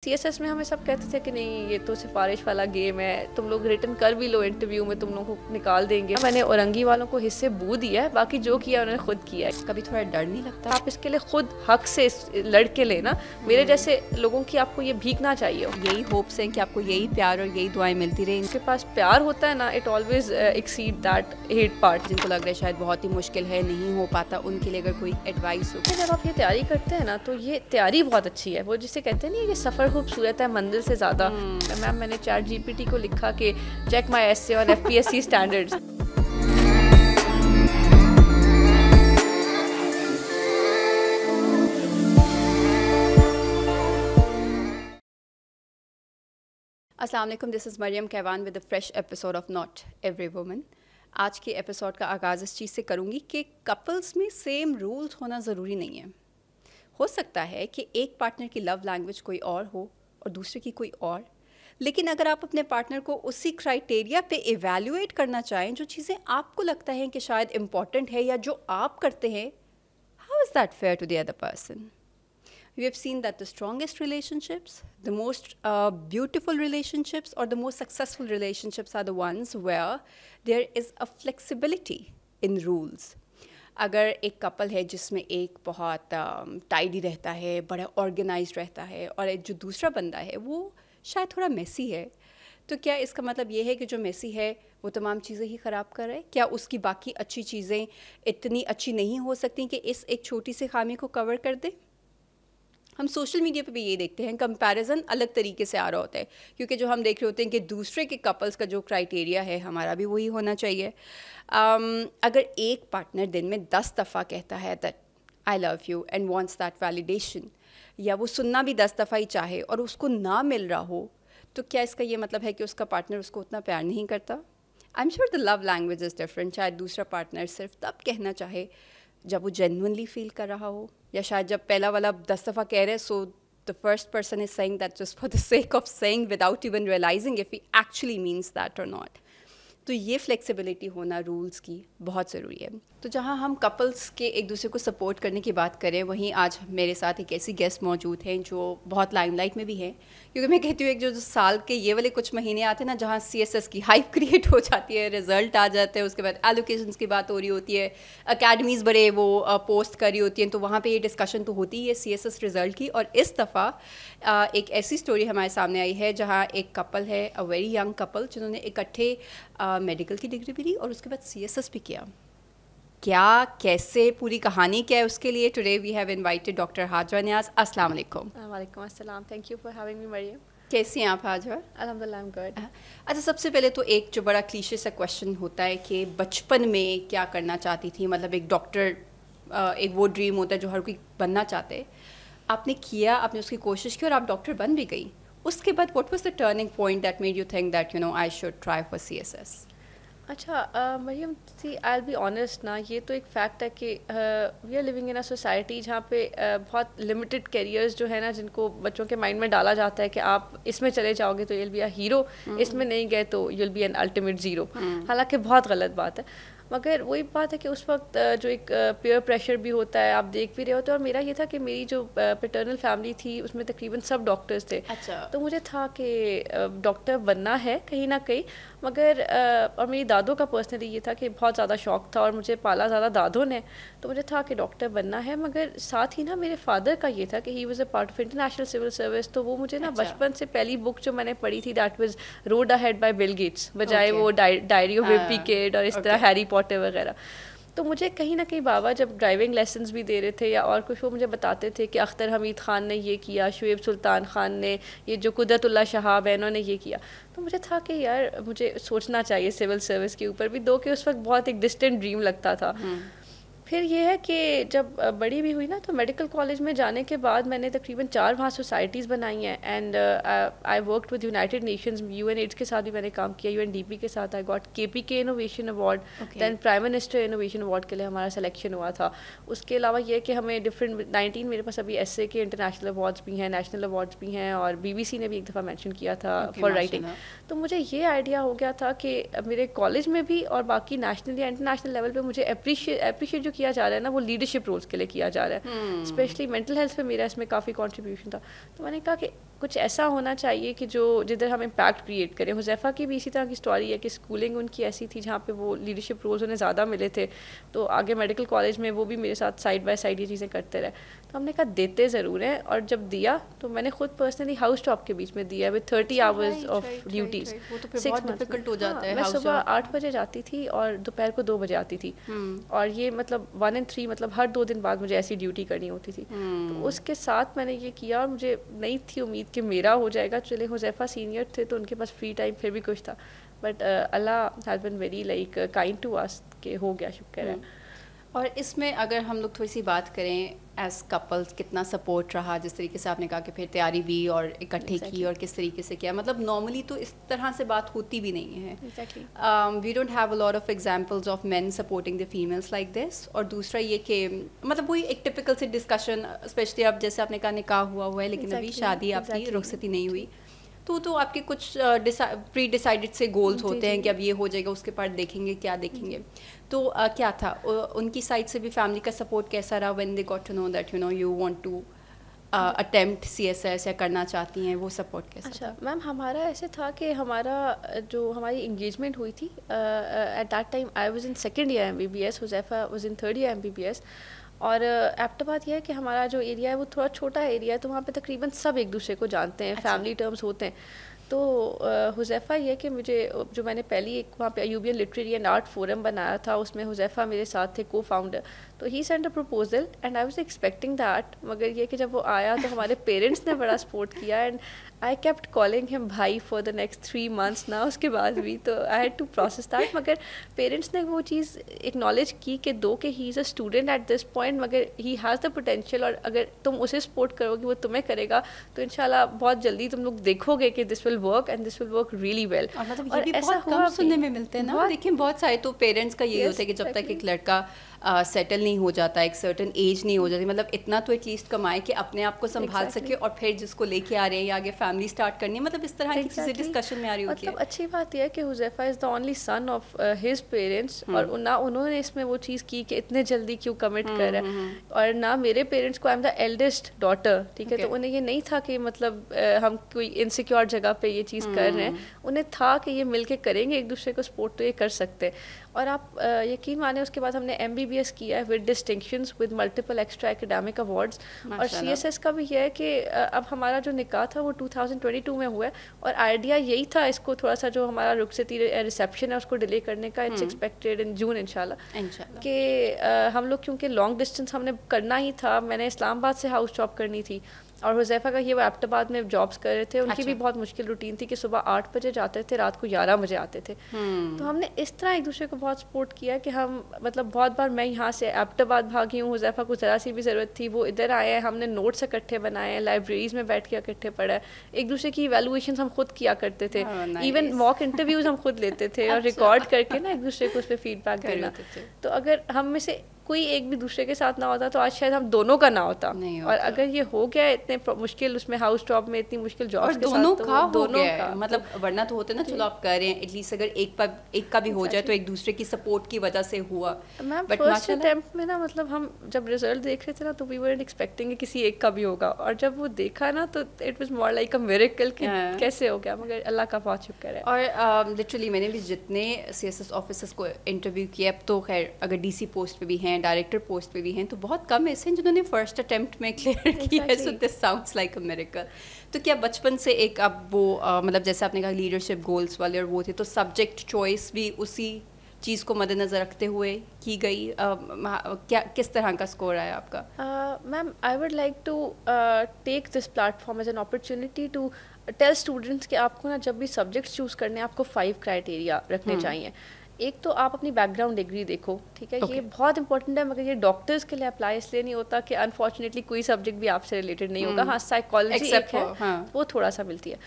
CSS में हमें सब कहते थे कि नहीं ये तो सिफारिश वाला गेम है, तुम लोग रिटर्न कर भी लो इंटरव्यू में तुम लोगों को निकाल देंगे। मैंने औरंगी वालों को हिस्से बू दिया है, बाकी जो किया उन्होंने खुद किया है। कभी थोड़ा डर नहीं लगता? आप इसके लिए खुद हक से लड़ के लेना। मेरे जैसे लोगों की आपको ये भीगना चाहिए। यही होप्स हैं कि आपको यही प्यार और यही दुआएं मिलती रहे। इनके पास प्यार होता है ना, it always exceed that hate part. जिनको लग रहा है शायद बहुत ही मुश्किल है, नहीं हो पाता, उनके लिए अगर कोई एडवाइस हो। जब आप ये तैयारी करते हैं ना तो ये तैयारी बहुत अच्छी है। वो जिसे कहते हैं ना ये सफ़र खूबसूरत है मंजिल से ज़्यादा। मैम मैंने चैट जीपीटी को लिखा कि check my essay on FPSC standards. अस्सलाम वालेकुम, this is Mariam Kaivan with a fresh episode of Not Every Woman. आज के एपिसोड का आगाज़ इस चीज़ से करूँगी कि कपल्स में सेम रूल्स होना ज़रूरी नहीं है। हो सकता है कि एक पार्टनर की लव लैंग्वेज कोई और हो और दूसरे की कोई और, लेकिन अगर आप अपने पार्टनर को उसी क्राइटेरिया पे इवैल्यूएट करना चाहें जो चीज़ें आपको लगता है कि शायद इम्पॉर्टेंट है या जो आप करते हैं, how is that fair to the other person? We have seen that the strongest relationships, the most beautiful relationships, or the most successful relationships are the ones where there is a flexibility in rules. अगर एक couple है जिसमें एक बहुत tidy रहता है, बड़ा organise रहता है, और जो दूसरा बंदा है वो शायद थोड़ा मेसी है, तो क्या इसका मतलब ये है कि जो मेसी है वो तमाम चीज़ें ही ख़राब कर रहा है? क्या उसकी बाकी अच्छी चीज़ें इतनी अच्छी नहीं हो सकती कि इस एक छोटी सी खामी को कवर कर दे? हम सोशल मीडिया पे भी ये देखते हैं, कंपैरिजन अलग तरीके से आ रहा होता है, क्योंकि जो हम देख रहे होते हैं कि दूसरे के कपल्स का जो क्राइटेरिया है हमारा भी वही होना चाहिए। अगर एक पार्टनर दिन में 10 दफ़ा कहता है that I love you and wants that validation, या वो सुनना भी 10 दफ़ा ही चाहे और उसको ना मिल रहा हो, तो क्या इसका ये मतलब है कि उसका पार्टनर उसको उतना प्यार नहीं करता? आई am sure the love language is different. शायद दूसरा पार्टनर सिर्फ तब कहना चाहे जब वो जेन्युइनली फील कर रहा हो, या शायद जब पहला वाला 10 दफ़ा कह रहे हैं, so the first person is saying that just for the sake of saying without even realising if he actually means that और नॉट। तो ये फ्लेक्सिबिलिटी होना रूल्स की बहुत ज़रूरी है। तो जहाँ हम कपल्स के एक दूसरे को सपोर्ट करने की बात करें, वहीं आज मेरे साथ एक ऐसी गेस्ट मौजूद हैं जो बहुत लाइमलाइट में भी है, क्योंकि मैं कहती हूँ एक जो साल के ये वाले कुछ महीने आते हैं ना, जहाँ सीएसएस की हाइप क्रिएट हो जाती है, रिजल्ट आ जाते हैं, उसके बाद एलोकेशंस की बात हो रही होती है, अकेडमीज़ बड़े वो पोस्ट कर रही होती हैं, तो वहाँ पर ये डिस्कशन तो होती है सीएसएस रिज़ल्ट की। और इस दफ़ा एक ऐसी स्टोरी हमारे सामने आई है जहाँ एक कपल है, अ वेरी यंग कपल, जिन्होंने इकट्ठे मेडिकल की डिग्री भी ली और उसके बाद सीएसएस भी किया। क्या, कैसे, पूरी कहानी क्या है, उसके लिए today we have invited doctor Hajra Niaz. अस्सलाम वालेकुम। वालेकुम अस्सलाम, thank you for having me Mariam. कैसी हैं आप हाजरा? अल्हम्दुलिल्लाह, आई एम गुड। अच्छा, सबसे पहले तो एक जो बड़ा क्लीशे सा क्वेश्चन होता है कि बचपन में क्या करना चाहती थी? मतलब एक डॉक्टर, एक वो ड्रीम होता है जो हर कोई बनना चाहते हैं। आपने किया, आपने उसकी कोशिश की और आप डॉक्टर बन भी गई। उसके बाद what was the turning point that made you think that you know I should try for CSS? अच्छा Mariam, see I be honest ना, ये तो एक फैक्ट है कि we are living in a society जहाँ पे बहुत लिमिटेड कैरियर्स जो है ना, जिनको बच्चों के माइंड में डाला जाता है कि आप इसमें चले जाओगे तो यूल बी अ हीरो, इसमें नहीं गए तो you'll be an ultimate zero. हालांकि बहुत गलत बात है, मगर वही बात है कि उस वक्त जो एक पीयर प्रेशर भी होता है, आप देख भी रहे होते हैं। और मेरा ये था कि मेरी जो पैटर्नल फैमिली थी उसमें तकरीबन सब डॉक्टर्स थे। अच्छा। तो मुझे था कि डॉक्टर बनना है कहीं ना कहीं, मगर और मेरी दादों का पर्सनली ये था कि बहुत ज़्यादा शौक़ था और मुझे पाला ज़्यादा दादों ने, तो मुझे था कि डॉक्टर बनना है। मगर साथ ही ना मेरे फादर का ये था कि he was a part of international civil service, तो वो मुझे ना बचपन से पहली बुक जो मैंने पढ़ी थी that was road ahead bye Bill Gates, बजाय वो डायरी ऑफ विम्पी किड और इस तरह हैरी पॉटर वगैरह। तो मुझे कहीं ना कहीं बाबा जब ड्राइविंग लेसन्स भी दे रहे थे या और कुछ, वो मुझे बताते थे कि अख्तर हमीद ख़ान ने ये किया, शुएब सुल्तान ख़ान ने, ये जो कुदरतुल्लाह शहाब है इन्होंने ये किया। तो मुझे था कि यार मुझे सोचना चाहिए सिविल सर्विस के ऊपर भी, दो कि उस वक्त बहुत एक डिस्टेंट ड्रीम लगता था। फिर ये है कि जब बड़ी भी हुई ना, तो मेडिकल कॉलेज में जाने के बाद मैंने तकरीबन 4 वहाँ सोसाइटीज़ बनाई हैं, and I worked with United Nations, UNAIDS के साथ भी मैंने काम किया, यूएनडीपी के साथ। I got KPK innovation award, then prime minister innovation award के लिए हमारा सिलेक्शन हुआ था। उसके अलावा ये कि हमें डिफरेंट 19 मेरे पास अभी एसए के इंटरनेशनल अवार्ड्स भी हैं, नेशनल अवार्ड्स भी हैं, और बीबीसी ने भी एक दफ़ा मैंशन किया था फॉर राइटिंग। तो मुझे ये आइडिया हो गया था कि मेरे कॉलेज में भी और बाकी नेशनल या इंटरनेशनल लेवल पर मुझे अप्रिशिएट जो किया जा रहा है ना, वो लीडरशिप रोल्स के लिए किया जा रहा है। स्पेशली मेंटल हेल्थ पे मेरा इसमें काफ़ी कंट्रीब्यूशन था। तो मैंने कहा कि कुछ ऐसा होना चाहिए कि जो जिधर हम इम्पैक्ट क्रिएट करें। हुज़ैफ़ा की भी इसी तरह की स्टोरी है कि स्कूलिंग उनकी ऐसी थी जहाँ पे वो लीडरशिप रोल्स उन्हें ज़्यादा मिले थे, तो आगे मेडिकल कॉलेज में वो भी मेरे साथ साइड बाय साइड ये चीज़ें करते रहे। तो हमने कहा देते ज़रूर हैं, और जब दिया तो मैंने खुद पर्सनली हाउस जॉब के बीच में दिया विद 30 आवर्स ऑफ ड्यूटीज़। वो तो फिर बहुत डिफिकल्ट हो जाता है। मैं सुबह 8 बजे जाती थी और दोपहर को 2 बजे आती थी, और ये मतलब 1 and 3 मतलब हर 2 दिन बाद मुझे ऐसी ड्यूटी करनी होती थी। तो उसके साथ मैंने ये किया, और मुझे नहीं थी उम्मीद कि मेरा हो जाएगा। चले हुज़ैफ़ा सीनियर थे तो उनके पास फ्री टाइम फिर भी कुछ था, but Allah has been very like kind to us कि हो गया, शुक्र है। और इसमें अगर हम लोग थोड़ी सी बात करें एज कपल्स, कितना सपोर्ट रहा, जिस तरीके से आपने कहा कि फिर तैयारी भी और इकट्ठे की और किस तरीके से किया, मतलब नॉर्मली तो इस तरह से बात होती भी नहीं है। We don't have a lot of examples of men supporting the females like this. और दूसरा ये कि मतलब वही एक टिपिकल से डिस्कशन, स्पेशली अब जैसे आपने कहा निकाह हुआ है लेकिन अभी शादी आपकी रुखसती नहीं हुई, तो आपके कुछ प्री डिसाइडेड से गोल्स होते हैं कि अब ये हो जाएगा, उसके बाद देखेंगे क्या देखेंगे। तो क्या था उनकी साइड से भी, फैमिली का सपोर्ट कैसा रहा when they got to know that you want to attempt CSS या करना चाहती हैं, वो सपोर्ट कैसा? अच्छा मैम, हमारा ऐसे था कि हमारी इंगेजमेंट हुई थी at that time I was in second year MBBS, Huzaifa was in third year MBBS। और एप्टाबाद यह है कि हमारा जो एरिया है वो थोड़ा छोटा एरिया है, तो वहाँ पे तकरीबन सब एक दूसरे को जानते हैं। अच्छा। फैमिली टर्म्स होते हैं। तो हुज़ैफ़ा ये कि मुझे जो मैंने पहली एक वहाँ पे अयूबियन लिटरेरी एंड आर्ट फोरम बनाया था, उसमें हुज़ैफ़ा मेरे साथ थे को फाउंडर। तो he send a proposal and I was expecting that, मगर ये कि जब वो आया तो हमारे पेरेंट्स ने बड़ा सपोर्ट किया, and I kept calling him भाई फॉर द नेक्स्ट 3 months ना, उसके बाद भी तो I had to process that. मगर पेरेंट्स ने वो चीज़ एक्नॉलेज की कि दो कि he is a student at this point, मगर ही हैज़ द पोटेंशियल, और अगर तुम उसे सपोर्ट करोगे वो तुम्हें करेगा, तो इंशाल्लाह बहुत जल्दी तुम लोग देखोगे कि this will work and this will work really well. और मतलब ये भी बहुत कम सुनने में मिलते हैं ना, देखिए बहुत सारे तो पेरेंट्स का यही होता है कि जब तक एक लड़का सेटल नहीं हो जाता, एक सर्टन एज नहीं हो जाती, मतलब इतना तो एटलीस्ट कमाए कि अपने आप को संभाल सके, और फिर जिसको लेके आ रहे हैं या आगे फैमिली स्टार्ट करनी है, मतलब इस तरह की चीज़ें डिस्कशन में आ रही होती है। मतलब अच्छी बात यह है कि Huzaifa is the only son of his parents, और ना उन्होंने इसमें वो चीज़ की कि इतने जल्दी क्यों कमिट कर रहे हैं, और ना मेरे पेरेंट्स को, I am the eldest daughter, ठीक है, तो उन्हें ये नहीं था कि मतलब हम कोई इनसिक्योर जगह पे ये चीज़ कर रहे हैं, उन्हें था कि ये मिल के करेंगे एक दूसरे को सपोर्ट, तो ये कर सकते। और आप यकीन माने उसके बाद हमने MBBS किया है with distinctions, with multiple extra academic awards. और CSS का भी यह है कि अब हमारा जो निकाह था वो 2022 में हुआ है, और आइडिया यही था इसको थोड़ा सा जो हमारा रुखसती रिसेप्शन है उसको डिले करने का, इट्स एक्सपेक्टेड इन जून इंशाल्लाह। कि हम लोग क्योंकि लॉन्ग डिस्टेंस हमने करना ही था, मैंने इस्लामाबाद से हाउस जॉब करनी थी, और हुज़ैफ़ा का ये वो एबटाबाद में जॉब्स कर रहे थे, उनकी भी बहुत मुश्किल रूटीन थी कि सुबह 8 बजे जाते थे, रात को 11 बजे आते थे। तो हमने इस तरह एक दूसरे को बहुत सपोर्ट किया कि हम मतलब बहुत बार मैं यहाँ से एबटाबाद भागी हूँ, हुज़ैफ़ा को ज़रा सी भी ज़रूरत थी वो इधर आए हैं, हमने नोट्स इकट्ठे बनाए हैं, लाइब्रेरीज़ में बैठ के इकट्ठे पढ़े, एक दूसरे की इवैल्यूएशन हम खुद किया करते थे, इवन मॉक इंटरव्यूज़ हम खुद लेते थे और रिकॉर्ड करके ना एक दूसरे को उस पर फीडबैक देना। तो अगर हम में से कोई एक भी दूसरे के साथ ना होता तो आज शायद हम दोनों का ना होता, और अगर ये हो गया इतने मुश्किल उसमें हाउस जॉब में इतनी मुश्किल जॉब के दोनों साथ, का दोनों का मतलब वरना तो होते ना चलो आप कर रहे हैं एटलीस्ट अगर एक का भी हो जाए तो एक दूसरे की सपोर्ट की वजह से हुआ। मैम फर्स्ट अटेम्प्ट में ना मतलब हम जब रिजल्ट देख रहे थे ना तो वी weren't expecting कि किसी एक का भी होगा, और जब वो देखा ना तो it was more like a miracle कि कैसे हो गया, मगर अल्लाह का बहुत शुक्र है। और लिटरली मैंने भी जितने CSS ऑफिसर्स को इंटरव्यू किया, अब तो खैर अगर DC पोस्ट पे भी हैं, डायरेक्टर पोस्ट पे भी हैं, तो बहुत कम ऐसे हैं जिन्होंने फर्स्ट अटेम्प्ट में क्लियर किया है, so this sounds like a miracle. तो क्या बचपन से एक अब वो मतलब जैसे आपने कहा लीडरशिप गोल्स वाले और वो थे, तो सब्जेक्ट चॉइस भी उसी चीज़ को मद्देनज़र रखते हुए की गई? क्या किस तरह का स्कोर आया आपका? Ma'am I would like to take this platform as an opportunity to tell students कि आपको ना जब भी सब्जेक्ट्स चूज़ करने आपको 5 क्राइटेरिया रखने चाहिए। एक तो आप अपनी बैकग्राउंड डिग्री देखो, ठीक है, ये बहुत इंपॉर्टेंट है, मगर ये डॉक्टर्स के लिए अप्लाई इसलिए नहीं होता कि अनफॉर्चुनेटली कोई सब्जेक्ट भी आपसे रिलेटेड नहीं होगा। हाँ, साइकोलॉजी एक है, वो थोड़ा सा मिलती है।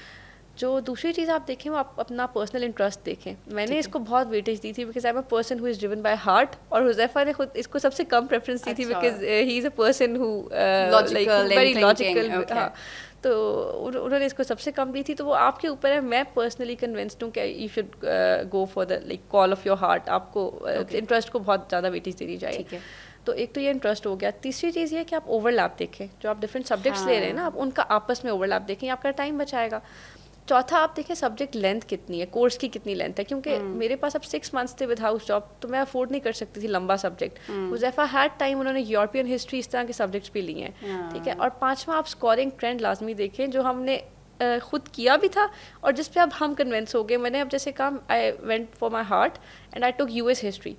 जो दूसरी चीज़ आप देखें वो आप अपना पर्सनल इंटरेस्ट देखें। मैंने इसको बहुत वेटेज दी थी because I am a person who is driven by heart, और हुज़ैफ़ा ने खुद इसको सबसे कम प्रेफरेंस दी थी because he is a person who like very logical. हाँ, तो उन्होंने इसको सबसे कम दी थी, तो वो आपके ऊपर है। मैं पर्सनली कन्विंस्ड हूँ कि you should go for the like call of your heart, आपको इंटरेस्ट को बहुत ज़्यादा वेटेज देनी चाहिए। तो एक तो ये इंटरेस्ट हो गया। तीसरी चीज़ ये कि आप ओवरलैप देखें, जो आप डिफरेंट सब्जेक्ट्स ले रहे हैं ना, आप उनका आपस में ओवरलैप देखें, आपका टाइम बचाएगा। चौथा, आप देखें सब्जेक्ट लेंथ कितनी है, कोर्स की कितनी लेंथ है, क्योंकि मेरे पास अब 6 मंथ्स थे विद हाउस जॉब, तो मैं अफोर्ड नहीं कर सकती थी लंबा सब्जेक्ट। हुज़ैफा हैड टाइम, उन्होंने यूरोपियन हिस्ट्री इस तरह के सब्जेक्ट्स भी लिए हैं, ठीक है। और पांचवा, आप स्कोरिंग ट्रेंड लाजमी देखें, जो हमने खुद किया भी था और जिस पे अब हम कन्विंस हो गए। मैंने अब जैसे कहा, I went for my heart and I took US history.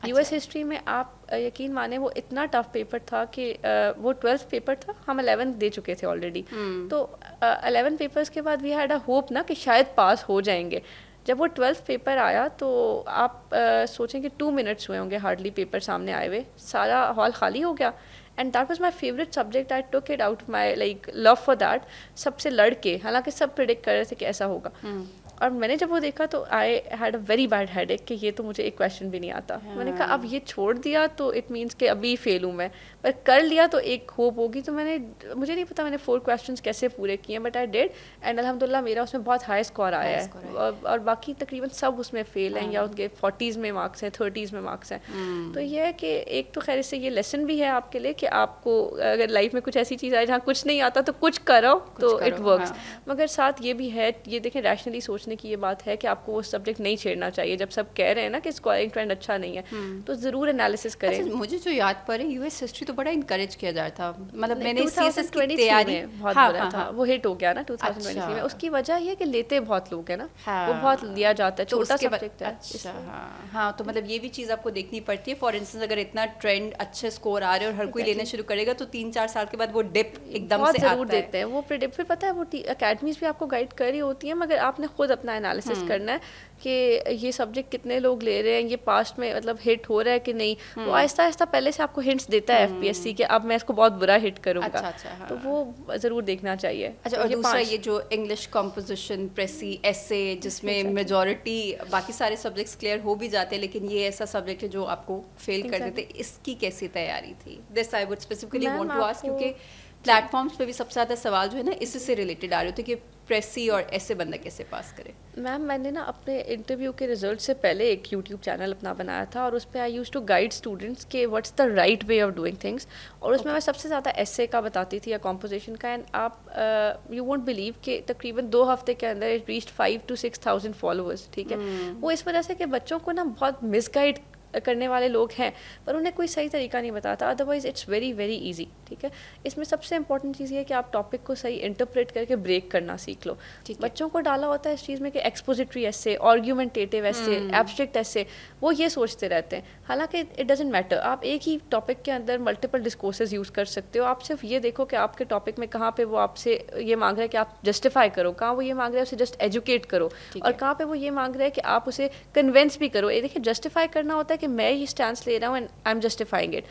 US history में आप यकीन माने वो इतना टफ पेपर था कि वो 12th पेपर था, हम 11th दे चुके थे ऑलरेडी। तो 11 पेपर्स के बाद वी हैड अ होप ना कि शायद पास हो जाएंगे। जब वो 12th पेपर आया तो आप सोचें कि 2 मिनट्स हुए होंगे हार्डली पेपर सामने आए हुए, सारा हॉल खाली हो गया। And that was my favourite subject, I took it out my like love for that. सबसे लड़के, हालांकि सब प्रिडिक्ट कर रहे थे कि ऐसा होगा, और मैंने जब वो देखा तो I had a very bad headache कि ये तो मुझे एक क्वेश्चन भी नहीं आता। मैंने कहा अब ये छोड़ दिया तो इट मीन्स कि अभी फेल हूँ मैं, पर कर लिया तो एक होप होगी। तो मुझे नहीं पता मैंने 4 क्वेश्चंस कैसे पूरे किए, बट आई डिड एंड अल्हम्दुलिल्लाह मेरा उसमें बहुत हाई स्कोर आया है। और बाकी तकरीबन सब उसमें फेल हैं, या उनके 40s में मार्क्स हैं, 30s में मार्क्स हैं। तो ये है कि एक तो खैर इससे ये लेसन भी है आपके लिए कि आपको अगर लाइफ में कुछ ऐसी चीज़ आए जहाँ कुछ नहीं आता तो कुछ करो तो इट वर्क्स। मगर साथ ये भी है, ये देखें रैशनली सोचने की ये बात है कि आपको वो सब्जेक्ट नहीं छेड़ना चाहिए। जब सब कह रहे हैं ना कि स्कोरिंग ट्रेंड अच्छा नहीं है, तो ज़रूर एनालिसिस करें। अच्छा, मुझे जो याद पड़े यूएस हिस्ट्री तो बड़ा इंकरेज किया जा रहा था, मतलब मैंने सीएसएस की तैयारी बहुत बुरा था, वो हिट हो गया ना 2023 में। उसकी वजह ये कि लेते बहुत लोग हैं ना, वो बहुत लिया जाता है, छोटा सब्जेक्ट है। अच्छा, हाँ, तो मतलब ये भी चीज़ आपको देखनी पड़ती है। फॉर इंस्टेंस अगर इतना ट्रेंड अच्छे स्कोर आ रहे हैं और हर कोई लेना शुरू करेगा तो 3-4 साल के बाद वो डिप एकदम से जरूर देते हैं वो प्रिडिक्ट। फिर पता है वो अकेडमीज भी आपको गाइड कर रही होती हैं, मगर आपने खुद अपना एनालिसिस करना है कि ये सब्जेक्ट कितने लोग ले रहे हैं, ये पास्ट में मतलब हिट हो रहा है कि नहीं। वो आहिस्ता आहिस्ता पहले से आपको हिंट्स देता है एफपीएससी के अब मैं इसको बहुत बुरा हिट करूँगा। हाँ। तो वो ज़रूर देखना चाहिए। अच्छा, और दूसरा ये जो इंग्लिश कॉम्पोजिशन, प्रेसी, एसे, जिसमें मेजॉरिटी बाकी सारे सब्जेक्ट्स क्लियर हो भी जाते हैं, लेकिन ये ऐसा सब्जेक्ट है जो आपको फेल कर देते, इसकी कैसी तैयारी थी? This I would specifically want to ask, क्योंकि प्लेटफॉर्म्स पे भी सबसे ज़्यादा सवाल जो है ना इससे से रिलेटेड आ रहे होते कि प्रेसी और ऐसे बंदा कैसे पास करे। मैम मैंने ना अपने इंटरव्यू के रिजल्ट से पहले एक यूट्यूब चैनल अपना बनाया था और उस पर आई यूज टू गाइड स्टूडेंट्स के what's the right way of doing things, और उसमें मैं सबसे ज़्यादा एसे का बताती थी या कॉम्पोजिशन का। एंड आप यू वोंट बिलीव कि तकरीबन 2 हफ्ते के अंदर इट रीच्ड 5 to 6,000 फॉलोअर्स, ठीक है। वो इस वजह से कि बच्चों को ना बहुत मिसगाइड करने वाले लोग हैं, पर उन्हें कोई सही तरीका नहीं बताता। Otherwise it's very very easy, ठीक है। इसमें सबसे इंपॉर्टेंट चीज़ ये है कि आप टॉपिक को सही इंटरप्रेट करके ब्रेक करना सीख लो। बच्चों को डाला होता है इस चीज़ में कि एक्सपोजिटरी ऐसे, आर्ग्यूमेंटेटिव ऐसे, एब्स्ट्रैक्ट ऐसे, वो ये सोचते रहते हैं। हालांकि इट डजेंट मैटर, आप एक ही टॉपिक के अंदर मल्टीपल डिस्कोर्सेज यूज़ कर सकते हो। आप सिर्फ ये देखो कि आपके टॉपिक में कहाँ पे वो आपसे ये मांग रहा है कि आप जस्टिफाई करो, कहाँ वो ये मांग रहा है उसे जस्ट एजुकेट करो, और कहाँ पे वो ये मांग रहा है कि आप उसे कन्विंस भी करो। ये देखिए, जस्टिफाई करना होता है कि मैं ये स्टैंस ले रहा हूँ and I am justifying it.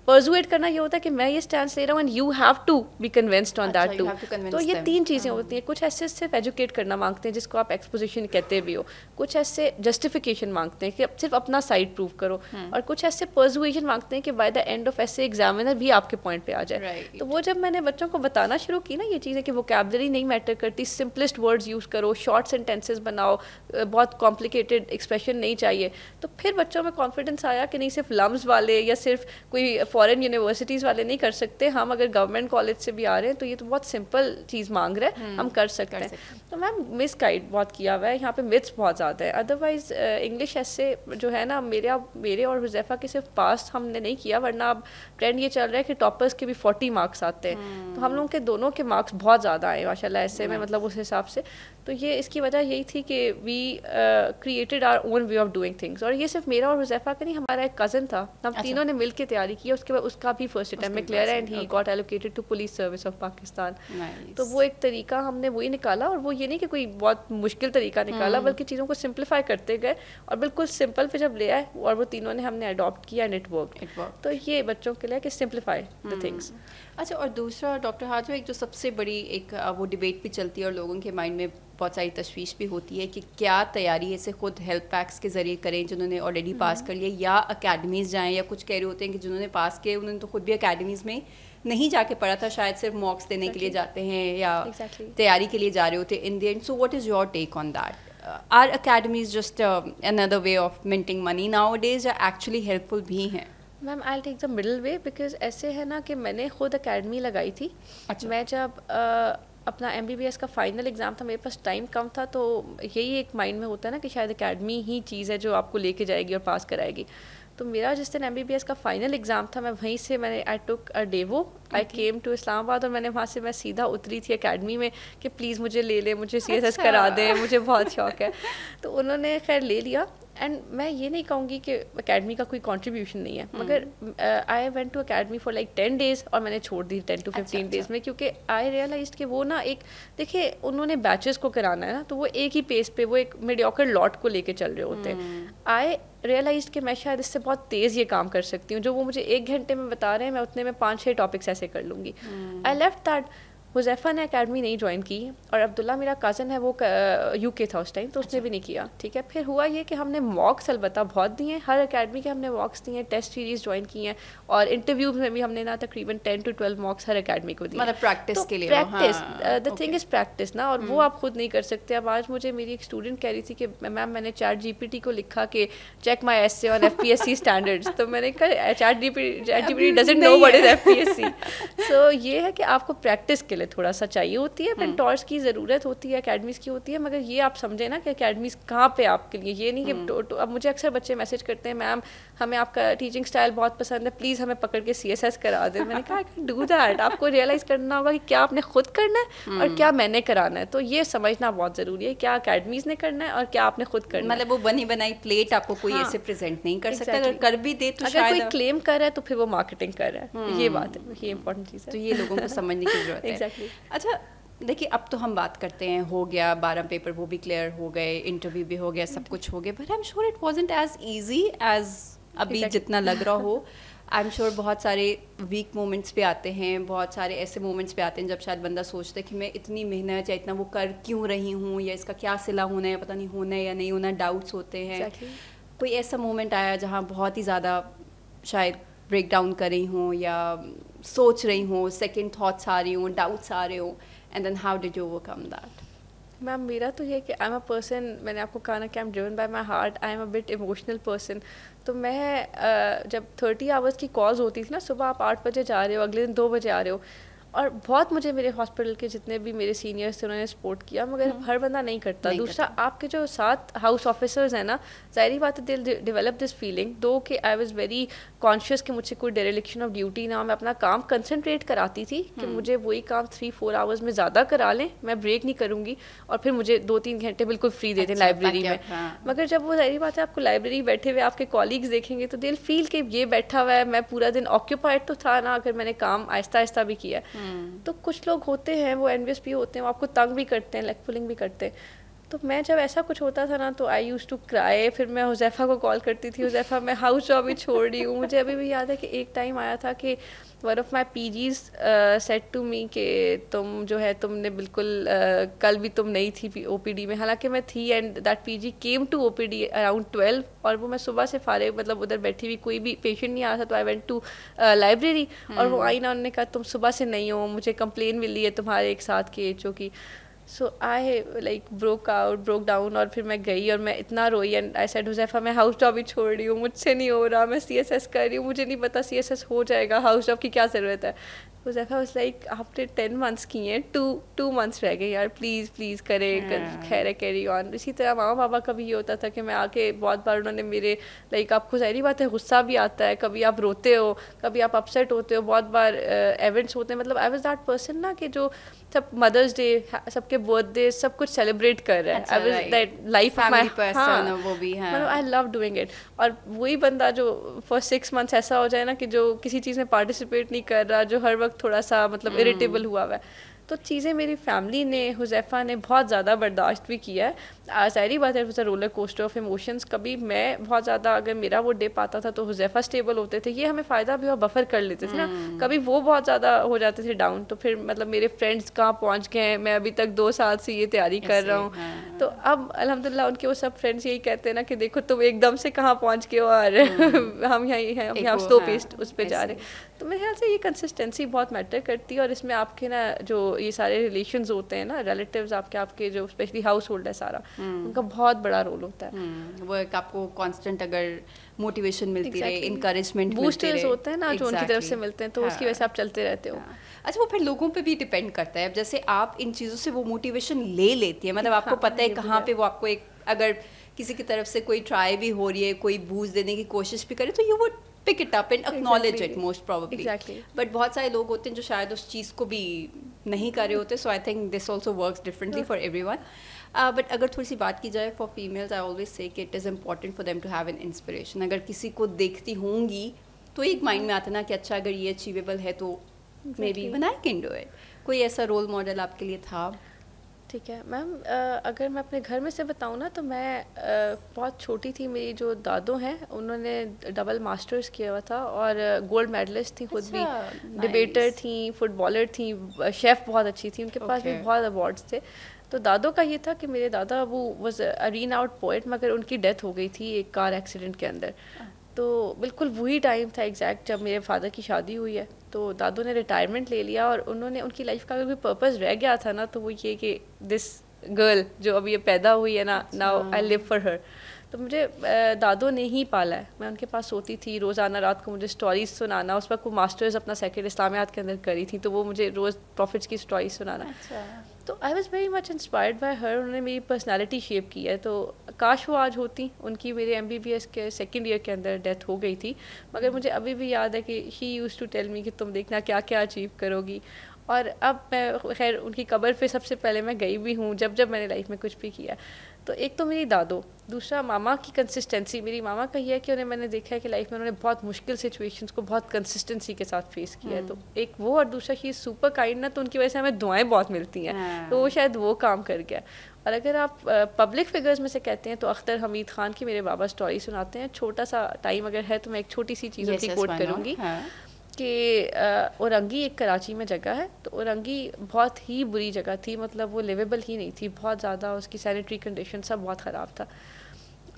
Persuade करना ये होता है कि मैं ये स्टैंस ले रहा हूँ and you have to be convinced on that too. तो ये 3 चीज़ें होती हैं। कुछ ऐसे सिर्फ एजुकेट करना मांगते हैं जिसको आप एक्सपोजिशन कहते भी हो, कुछ ऐसे जस्टिफिकेशन मांगते हैं कि सिर्फ अपना साइड प्रूव करो, और कुछ ऐसे परसुएशन मांगते हैं कि बाय द एंड ऑफ ऐसे एग्जामिनर भी आपके पॉइंट पे आ जाए। तो वो जब मैंने बच्चों को बताना शुरू की ना ये चीज़ें कि वोकैबुलरी नहीं मैटर करती, सिंपलेस्ट वर्ड्स यूज़ करो, शॉर्ट सेंटेंसेस बनाओ, बहुत कॉम्प्लिकेटेड एक्सप्रेशन नहीं चाहिए, तो फिर बच्चों में कॉन्फिडेंस आया कि नहीं सिर्फ लम्स वाले या सिर्फ कोई फॉरेन यूनिवर्सिटीज़ वाले नहीं कर सकते, हम अगर गवर्नमेंट कॉलेज से भी आ रहे हैं तो ये तो बहुत सिंपल चीज़ मांग रहे हैं, हम कर सकते हैं। तो मैम मिस गाइड बहुत किया हुआ है यहाँ पे, मिथ्स बहुत ज़्यादा है। अदरवाइज इंग्लिश ऐसे जो है ना, मेरे और हुज़ैफा के सिर्फ पास हमने नहीं किया, वरना अब ट्रेंड ये चल रहा है कि टॉपर्स के भी 40 मार्क्स आते हैं, तो हम लोगों के दोनों के मार्क्स बहुत ज़्यादा आए माशाल्लाह ऐसे में, मतलब उस हिसाब से। तो ये इसकी वजह यही थी कि we created our own way of doing things. और ये सिर्फ मेरा और हुज़ैफा का नहीं, हमारा एक कज़न था, हम तीनों ने मिल के तैयारी की, उसके बाद उसका भी फर्स्ट अटेम्प्ट में क्लियर है and he got allocated to police service of Pakistan. तो वो एक तरीका हमने वही निकाला, और वो ये नहीं कि कोई बहुत मुश्किल तरीका निकाला, बल्कि चीज़ों को सिंप्लीफाई करते गए और बिल्कुल सिंपल पे जब ले आए, और वो तीनों ने हमने अडॉप्ट किया एंड इट वर्क। तो ये बच्चों के लिए कि सिंप्लीफाई द थिंग्स। अच्छा, और दूसरा डॉक्टर हाजो, एक जो सबसे बड़ी एक वो डिबेट भी चलती है और लोगों के माइंड में बहुत सारी तशवीश भी होती है कि क्या तैयारी ऐसे खुद हेल्प पैक्स के ज़रिए करें जिन्होंने ऑलरेडी पास कर लिया, या अकेडमीज़ जाएं, या कुछ कह रहे होते हैं कि जिन्होंने पास किए उन्होंने तो खुद भी अकेडमीज़ में नहीं जाके पढ़ा था, शायद सिर्फ मॉक्स देने के लिए जाते हैं या तैयारी के लिए जा रहे होते in the end. So what is your take on that? Are academies just another way of minting money nowadays, या actually helpful भी हैं? Ma'am I take the middle way, because ऐसे है ना कि मैंने खुद एकेडमी लगाई थी। अच्छा। मैं जब अपना MBBS का फाइनल एग्ज़ाम था, मेरे पास टाइम कम था, तो यही एक माइंड में होता है ना कि शायद एकेडमी ही चीज़ है जो आपको लेके जाएगी और पास कराएगी। तो मेरा जिस दिन MBBS का फाइनल एग्ज़ाम था, मैं वहीं से मैंने I took a Daewoo, I came to Islamabad, और मैंने वहाँ से मैं सीधा उतरी थी एकेडमी में कि प्लीज़ मुझे ले ले, मुझे CSS करा दे, मुझे बहुत शौक है। तो उन्होंने खैर ले लिया। एंड मैं ये नहीं कहूँगी कि एकेडमी का कोई कंट्रीब्यूशन नहीं है, मगर I went to academy for like 10 days और मैंने छोड़ दी 10 to 15 days में, क्योंकि आई रियलाइज कि वो ना एक, देखिए उन्होंने बैचेस को कराना है ना, तो वो एक ही पेस पे, वो एक मीडियोकर लॉट को लेके चल रहे होते हैं। आई रियलाइज कि मैं शायद इससे बहुत तेज़ ये काम कर सकती हूँ, जो वो मुझे 1 घंटे में बता रहे हैं, मैं उतने में 5-6 टॉपिक्स ऐसे कर लूँगी। I left that. हुज़ैफ़ा ने एकेडमी नहीं ज्वाइन की, और अब्दुल्ला मेरा कज़न है, वो UK था उस टाइम, तो उसने भी नहीं किया। ठीक है, फिर हुआ ये कि हमने मॉक्स अलबत्ता बहुत दिए हैं, हर एकेडमी के हमने मॉक्स दिए हैं, टेस्ट सीरीज़ ज्वाइन की हैं, और इंटरव्यूज में भी हमने ना तकरीबन 10 to 12 मॉक्स हर एकेडमी को दिए, मतलब प्रैक्टिस के लिए। Practice, the thing is practice ना, और वो आप खुद नहीं कर सकते। अब आज मुझे मेरी एक स्टूडेंट कह रही थी कि मैम मैंने ChatGPT को लिखा कि check my essay on FPSC standards, तो मैंने कहा ChatGPT doesn't know what is FPSC। सो ये है कि आपको प्रैक्टिस के लिए थोड़ा सा चाहिए होती है, मेंटोर्स की ज़रूरत होती है, एकेडमीज़ की होती है, मगर ये आप समझे ना कि एकेडमीज़ कहाँ पे आपके लिए, ये नहीं कि अब मुझे अक्सर बच्चे मैसेज करते हैं, मैम हमें आपका टीचिंग स्टाइल बहुत पसंद है, प्लीज़ हमें पकड़ के CSS करा दे। मैंने कहा आई कैन डू दैट। आपको रियलाइज़ करना होगा कि क्या आपने खुद करना है और क्या मैंने कराना है, तो ये समझना बहुत ज़रूरी है, क्या अकेडमीज़ ने करना है और क्या आपने खुद करना है। मतलब वो बनी बनाई प्लेट आपको कोई ऐसे प्रेजेंट नहीं कर सकता, अगर कर भी दे तो अगर कोई क्लेम कर रहा है तो फिर वो मार्केटिंग कर रहा है, ये बात है, ये इंपॉर्टेंट चीज़ है, तो ये लोगों को समझने की जरूरत है। एग्जैक्टली। अच्छा देखिए, अब तो हम बात करते हैं, हो गया 12 पेपर वो भी क्लियर हो गए, इंटरव्यू भी हो गया, सब कुछ हो गया, but I am sure it wasn't as easy as अभी जितना लग रहा हो। आई एम श्योर बहुत सारे वीक मोमेंट्स पे आते हैं, बहुत सारे ऐसे मोमेंट्स पे आते हैं जब शायद बंदा सोचता है कि मैं इतनी मेहनत या इतना वो कर क्यों रही हूँ, या इसका क्या सिला होना है, पता नहीं होना है या नहीं होना, डाउट्स होते हैं। कोई ऐसा मोमेंट आया जहाँ बहुत ही ज़्यादा शायद ब्रेक डाउन कर रही हूँ या सोच रही हूँ, सेकेंड थाट्स आ रही हूँ, डाउट्स आ रहे हो, and then how did you overcome that? Ma'am मेरा तो ये है कि आई एम अ पर्सन, मैंने आपको कहा ना कि I M driven by my heart, I am a bit emotional person. तो मैं जब 30 आवर्स की कॉल्स होती थी ना, सुबह आप 8 बजे जा रहे हो, अगले दिन 2 बजे आ रहे हो, और बहुत मुझे मेरे हॉस्पिटल के जितने भी मेरे सीनियर्स थे उन्होंने सपोर्ट किया, मगर हर बंदा नहीं करता। दूसरा आपके जो साथ हाउस ऑफिसर्स हैं ना, ज़ाहिर बात है दिल डेवलप दिस फीलिंग दो कि आई वाज वेरी कॉन्शियस कि मुझसे कोई डेरिलेक्शन ऑफ ड्यूटी ना हो, मैं अपना काम कंसंट्रेट कराती थी कि मुझे वही काम 3-4 आवर्स में ज़्यादा करा लें, मैं ब्रेक नहीं करूँगी, और फिर मुझे 2-3 घंटे बिल्कुल फ्री देते लाइब्रेरी में। मगर जब वो ज़ाहिर बात है आपको लाइब्रेरी बैठे हुए आपके कॉलीग्स देखेंगे तो दिल फील कि ये बैठा हुआ है, मैं पूरा दिन ऑक्यूपाइड तो था ना, अगर मैंने काम आहिस्ता आहिस्ता भी किया। तो कुछ लोग होते हैं वो एनवियस भी होते हैं, वो आपको तंग भी करते हैं, लेग पुलिंग भी करते हैं। तो मैं जब ऐसा कुछ होता था ना तो आई यूज़ टू क्राई, फिर मैं हुज़ैफ़ा को कॉल करती थी, हुज़ैफ़ा मैं हाउस जॉब ही छोड़ रही हूँ। मुझे अभी भी याद है कि एक टाइम आया था कि one of my PGs said to me कि तुम जो है तुमने बिल्कुल कल भी तुम नहीं थी OPD में, हालांकि मैं थी, and that PG came to OPD around 12, और वो मैं सुबह से फारिग मतलब उधर बैठी हुई, कोई भी पेशेंट नहीं आ रहा था, तो आई वेंट टू लाइब्रेरी, और वो आई ना, उन्होंने कहा तुम सुबह से नहीं हो, मुझे कंप्लेन मिली है तुम्हारे एक साथ के HO की। सो आई लाइक ब्रोक डाउन, और फिर मैं गई और मैं इतना रोई, एंड आई सेड हुज़ैफ़ा मैं हाउस जॉब ही छोड़ रही हूँ, मुझसे नहीं हो रहा, मैं CSS कर रही हूँ, मुझे नहीं पता CSS हो जाएगा, हाउस जॉब की क्या ज़रूरत है। हुज़ैफ़ा वाज लाइक आपने 10 मंथ्स किए हैं, 2 मंथ्स रह गए यार, प्लीज़ करें, खैर कैरी ऑन। इसी तरह मामा पापा का भी ये होता था कि मैं आके बहुत बार उन्होंने मेरे लाइक, आपको ज़ाहिर बात है गुस्सा भी आता है, कभी आप रोते हो, कभी आप अपसेट होते हो, बहुत बार इवेंट्स होते हैं, मतलब आई वाज दैट पर्सन ना कि जो सब मदर्स डे, सबके बर्थडे, सब कुछ सेलिब्रेट कर रहा है। I was that life of my person, वो भी है, मतलब आई लव डूइंग इट। और वही बंदा जो फॉर 6 मंथ्स ऐसा हो जाए ना कि जो किसी चीज़ में पार्टिसिपेट नहीं कर रहा, जो हर वक्त थोड़ा सा मतलब इरिटेबल हुआ हुआ है, तो चीज़ें मेरी फैमिली ने, हुज़ैफ़ा ने बहुत ज़्यादा बर्दाश्त भी किया है। ज़ाहिर बात है, it roller coaster of emotions. कभी मैं बहुत ज़्यादा, अगर मेरा वो डिप आता था तो हुज़ैफ़ा स्टेबल होते थे, ये हमें फ़ायदा भी और बफर कर लेते थे ना। कभी वो बहुत ज़्यादा हो जाते थे डाउन, तो फिर मतलब मेरे फ्रेंड्स कहाँ पहुँच गए हैं, मैं अभी तक 2 साल से ये तैयारी कर रहा हूँ। तो अब अल्हम्दुलिल्लाह उनके वो सब फ्रेंड्स यही कहते हैं ना कि देखो तुम एकदम से कहाँ पहुँच गए हो, और हम यहाँ स्लो पेस्ट उस पर जा रहे हैं। तो मेरे ख्याल से ये कंसिस्टेंसी बहुत मैटर करती है, और इसमें आपके ना जो ये सारे रिलेशंस होते हैं ना, रिलेटिव्स आपके जो स्पेशली हाउस होल्ड है सारा, उनका बहुत बड़ा रोल होता है। वो एक आपको कांस्टेंट अगर मोटिवेशन मिलती रहे, इनकरेजमेंट बूस्टर्स होते हैं ना जो उनकी तरफ से मिलते हैं, तो उसकी वजह से आप चलते रहते हो। अच्छा, वो फिर लोगों पे भी डिपेंड करता है। अब जैसे आप इन चीज़ों से वो मोटिवेशन ले लेती है, मतलब आपको पता है कहाँ पे वो आपको एक, अगर किसी की तरफ से कोई ट्राई भी हो रही है, कोई बूस्ट देने की कोशिश भी करे, तो you would pick it up and acknowledge it most probably. But बहुत सारे लोग होते हैं जो शायद उस चीज़ को भी नहीं कर रहे होते, so I think this also works differently for everyone. But अगर थोड़ी सी बात की जाए for females, I always say कि it is important for them to have an inspiration. अगर किसी को देखती होंगी तो एक माइंड में आता ना कि अच्छा अगर ये अचीवेबल है तो may be even I can do it. कोई ऐसा रोल मॉडल आपके लिए था? ठीक है मैम, अगर मैं अपने घर में से बताऊँ ना, तो मैं बहुत छोटी थी, मेरी जो दादो हैं उन्होंने डबल मास्टर्स किया हुआ था और गोल्ड मेडलिस्ट थी, खुद भी डिबेटर थी, फुटबॉलर थी, शेफ़ बहुत अच्छी थी, उनके पास भी बहुत अवार्ड्स थे। तो दादो का ये था कि मेरे दादा वो was a renowned poet, मगर उनकी डेथ हो गई थी एक कार एक्सीडेंट के अंदर। तो बिल्कुल वही टाइम था एग्जैक्ट जब मेरे फादर की शादी हुई है। तो दादू ने रिटायरमेंट ले लिया, और उन्होंने, उनकी लाइफ का अगर कोई पर्पस रह गया था ना, तो वो ये कि दिस गर्ल जो अभी ये पैदा हुई है ना, now I live for her. तो मुझे दादो ने ही पाला है। मैं उनके पास सोती थी रोज़ाना, रात को मुझे स्टोरीज सुनाना। उस वक्त वो मास्टर्स अपना सेकेंड इस्लामियात के अंदर करी थी, तो वो मुझे रोज़ प्रॉफिट्स की स्टोरीज सुनाना। तो I was very much inspired by हर। उन्होंने मेरी पर्सनैलिटी शेप की है। तो काश वो आज होती। उनकी मेरे MBBS के सेकेंड ईयर के अंदर डेथ हो गई थी, मगर मुझे अभी भी याद है कि she use to tell me कि तुम देखना क्या क्या अचीव करोगी। और अब मैं खैर उनकी कब्र पे सबसे पहले मैं गई भी हूँ जब जब मैंने लाइफ में कुछ भी किया। तो एक तो मेरी दादो, दूसरा मामा की कंसिस्टेंसी। मेरी मामा का ये है कि उन्हें मैंने देखा है कि लाइफ में उन्होंने बहुत मुश्किल सिचुएशंस को बहुत कंसिस्टेंसी के साथ फेस किया है। तो एक वो, और दूसरा शी सुपर काइंड ना, तो उनकी वजह से हमें दुआएं बहुत मिलती हैं। तो वो शायद वो काम कर गया। और अगर आप पब्लिक फिगर्स में से कहते हैं तो अख्तर हमीद खान की मेरे बाबा स्टोरी सुनाते हैं। छोटा सा टाइम अगर है तो मैं एक छोटी सी चीज़ उनकी कोट करूँगी कि औरंगी एक कराची में जगह है। तो औरंगी बहुत ही बुरी जगह थी, मतलब वो लिवेबल ही नहीं थी, बहुत ज़्यादा उसकी सैनिटरी कंडीशन सब बहुत ख़राब था।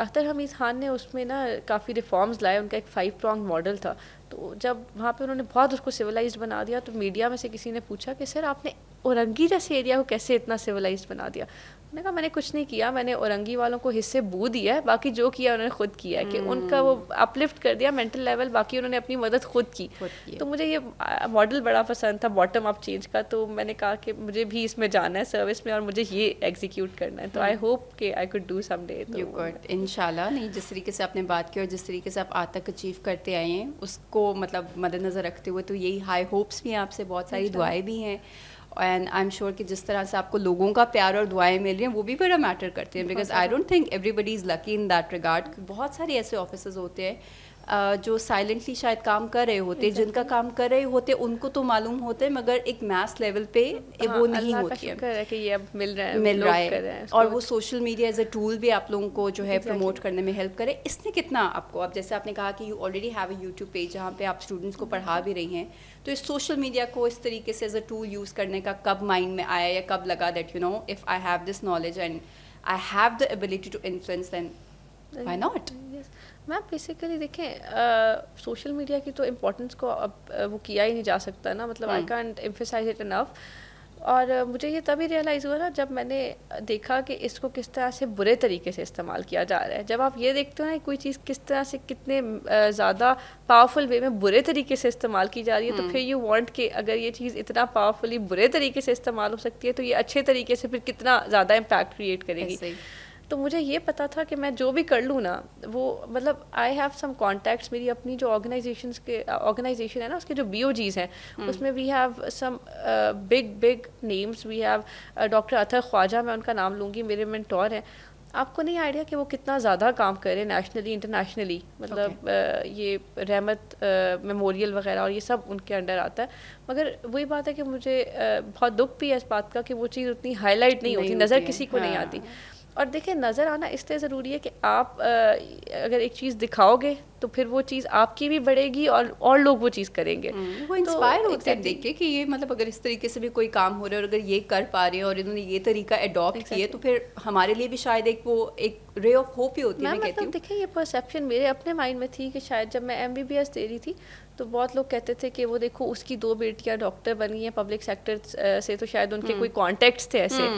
अख्तर हमीद खान ने उसमें ना काफ़ी रिफॉर्म्स लाए। उनका एक 5 pronged मॉडल था। तो जब वहाँ पे उन्होंने बहुत उसको सिविलाइज्ड बना दिया, तो मीडिया में से किसी ने पूछा कि सर आपने औरंगी जैसे एरिया को कैसे इतना सिविलाइज्ड बना दिया। मैंने कहा मैंने कुछ नहीं किया, मैंने औरंगी वालों को हिस्से बू दिया है, बाकी जो किया उन्होंने खुद किया है। कि उनका वो अपलिफ्ट कर दिया मेंटल लेवल, बाकी उन्होंने अपनी मदद खुद की। तो मुझे ये मॉडल बड़ा पसंद था बॉटम अप चेंज का। तो मैंने कहा कि मुझे भी इसमें जाना है सर्विस में, और मुझे ये एग्जीक्यूट करना है। तो आई होप कि I could do someday. You could इंशाल्लाह। नहीं, जिस तरीके से आपने बात की और जिस तरीके से आप आज तक अचीव करते आए हैं उसको मतलब मद्देनज़र रखते हुए, तो यही हाई होप्स भी हैं आपसे, बहुत सारी दुआएं भी हैं। एंड आई एम श्योर कि जिस तरह से आपको लोगों का प्यार और दुआएं मिल रही हैं वो भी बड़ा मैटर करते हैं। Because I don't think everybody is lucky in that regard. बहुत सारे ऐसे ऑफिसर्स होते हैं जो साइलेंटली शायद काम कर रहे होते हैं, जिनका काम कर रहे होते उनको तो मालूम होते हैं, मगर एक मैस लेवल पे वो नहीं होती है कि ये अब मिल रहा है। और वो social media as a tool भी आप लोगों को जो है प्रमोट करने में हेल्प करे। इसने कितना आपको, अब जैसे आपने कहा कि you already have a YouTube page जहाँ पे आप स्टूडेंट्स को पढ़ा भी रही हैं, तो इस सोशल मीडिया को इस तरीके से एज अ टूल यूज़ करने का कब माइंड में आया, या कब लगा that you know if I have this knowledge and I have the ability to influence, then why not? Ma'am basically देखें, सोशल मीडिया की तो इम्पोर्टेंस को अब वो किया ही नहीं जा सकता ना, मतलब I can't emphasise it enough. और मुझे ये तभी रियलाइज़ हुआ ना जब मैंने देखा कि इसको किस तरह से बुरे तरीके से इस्तेमाल किया जा रहा है। जब आप ये देखते हो ना कोई चीज़ किस तरह से कितने ज़्यादा पावरफुल वे में बुरे तरीके से इस्तेमाल की जा रही है, तो फिर यू वांट कि अगर ये चीज़ इतना पावरफुली बुरे तरीके से इस्तेमाल हो सकती है, तो ये अच्छे तरीके से फिर कितना ज़्यादा इम्पैक्ट क्रिएट करेगी। तो मुझे ये पता था कि मैं जो भी कर लूँ ना, वो मतलब आई हैव सम कॉन्टैक्ट्स। मेरी अपनी जो ऑर्गेनाइजेशन है ना, उसके जो BOGs हैं, उसमें we have some big names. We have doctor Attar Khwaja, मैं उनका नाम लूँगी, मेरे मेंटोर हैं। आपको नहीं आइडिया कि वो कितना ज़्यादा काम कर रहे हैं नेशनली इंटरनेशनली, मतलब ये रहमत मेमोरियल वगैरह और ये सब उनके अंडर आता है। मगर वही बात है कि मुझे बहुत दुख भी है इस बात का कि वो चीज़ उतनी हाईलाइट नहीं होती, नज़र किसी को नहीं आती। और देखिए नज़र आना इसलिए ज़रूरी है कि आप अगर एक चीज़ दिखाओगे तो फिर वो चीज़ आपकी भी बढ़ेगी और लोग वो चीज़ करेंगे। वो इंस्पायर होते हैं देख के कि ये मतलब अगर इस तरीके से भी कोई काम हो रहा है और अगर ये कर पा रहे हैं और इन्होंने ये तरीका अडॉप्ट किया, तो फिर हमारे लिए भी शायद एक रे ऑफ होप ही होती है। मैं कहती हूँ देखिए ये परसेप्शन मेरे अपने माइंड में थी कि शायद जब मैं MBBS दे रही थी तो बहुत लोग कहते थे कि वो देखो उसकी 2 बेटियां डॉक्टर बनी हैं पब्लिक सेक्टर से, तो शायद उनके कोई कॉन्टेक्ट्स थे ऐसे।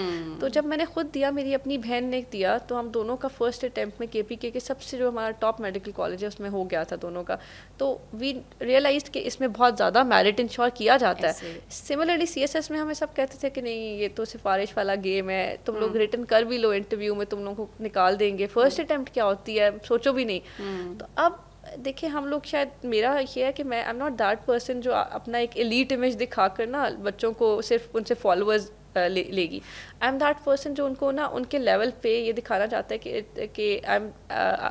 तो जब मैंने खुद दिया, मेरी अपनी बहन ने दिया, तो हम दोनों का फर्स्ट अटैम्प्ट में केपीके के सबसे जो हमारा टॉप मेडिकल कॉलेज है उसमें हो गया था दोनों का। तो वी रियलाइज कि इसमें बहुत ज़्यादा मेरिट इंश्योर किया जाता है। सिमिलरली CSS में हमें सब कहते थे कि नहीं ये तो सिफारिश वाला गेम है, तुम लोग रिटर्न कर भी लो, इंटरव्यू में तुम लोगों को निकाल देंगे, फर्स्ट अटैम्प्ट क्या होती है सोचो भी नहीं। तो अब देखिए हम लोग, शायद मेरा ये है कि मैं I am not that person जो अपना एक एलीट इमेज दिखाकर ना बच्चों को सिर्फ उनसे फॉलोअर्स लेगी। आई एम दैट पर्सन जो उनको ना उनके लेवल पे ये दिखाना चाहता है कि I am